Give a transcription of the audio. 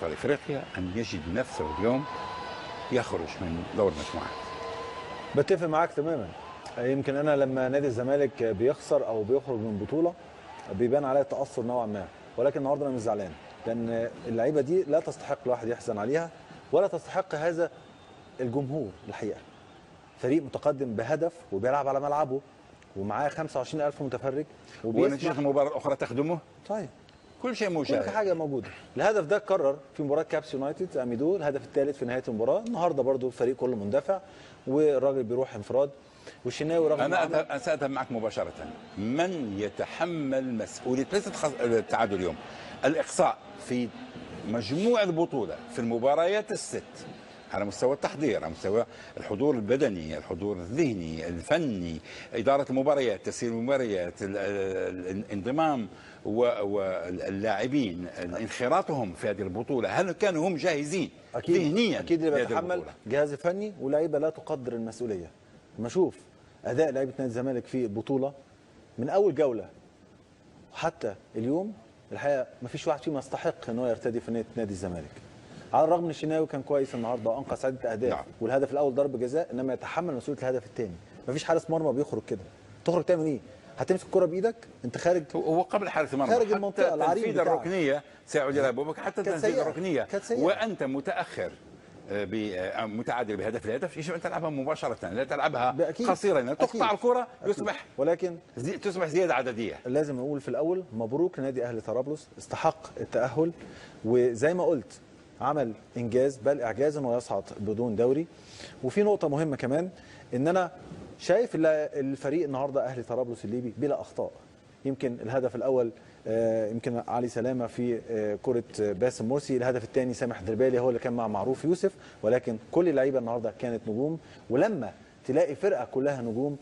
منتخب افريقيا ان يجد نفسه اليوم يخرج من دور المجموعات. بتفق معاك تماما. يمكن انا لما نادي الزمالك بيخسر او بيخرج من بطوله بيبان عليا تاثر نوعا ما، ولكن النهارده انا مش زعلان، لان اللعيبه دي لا تستحق الواحد يحزن عليها ولا تستحق هذا الجمهور. الحقيقه فريق متقدم بهدف وبيلعب على ملعبه ومعاه 25,000 متفرج ونتيجه المباراه الاخرى تخدمه. طيب كل شيء كل مشاهد. حاجه موجوده. الهدف ده اتكرر في مباراه كابس يونايتد اميدو، الهدف الثالث في نهايه المباراه. النهارده برضو الفريق كله مندفع والراجل بيروح انفراد والشناوي رغم انا ساذهب معك مباشره. من يتحمل مسؤوليه ليست التعادل اليوم، الاقصاء في مجموع البطوله في المباريات الست على مستوى التحضير، على مستوى الحضور البدني، الحضور الذهني، الفني، اداره المباريات، تسيير المباريات، الانضمام واللاعبين انخراطهم في هذه البطوله، هل كانوا هم جاهزين ذهنيا؟ اكيد اللي بيتحمل جهاز فني ولاعيبه لا تقدر المسؤوليه. لما اشوف اداء لعيبه نادي الزمالك في البطوله من اول جوله حتى اليوم، الحقيقه ما فيش واحد فيهم يستحق ان هو يرتدي في نادي الزمالك. على الرغم ان الشناوي كان كويس النهارده وانقذ عده اهداف، نعم. والهدف الاول ضربه جزاء، انما يتحمل مسؤوليه الهدف الثاني. ما فيش حارس مرمى بيخرج كده. تخرج تعمل ايه؟ هتمسك الكره بايدك انت خارج، هو قبل حارس المرمى خارج المنطقه العريض تنفيذ الركنيه سيعود الى ابو بكر، حتى تنفيذ الركنيه وانت متاخر متعادل بهدف الهدف، يجب ان تلعبها مباشره، لا تلعبها قصيرا، تقطع الكره يصبح ولكن تصبح زياده عدديه. لازم نقول في الاول مبروك لنادي اهلي طرابلس، استحق التاهل، وزي ما قلت عمل انجاز بل اعجاز انه يصعد بدون دوري. وفي نقطه مهمه كمان، ان انا شايف الفريق النهارده اهلي طرابلس الليبي بلا اخطاء. يمكن الهدف الاول يمكن علي سلامه في كره باسم مرسي، الهدف الثاني سامح دربالي هو اللي كان مع معروف يوسف، ولكن كل اللعيبه النهارده كانت نجوم. ولما تلاقي فرقه كلها نجوم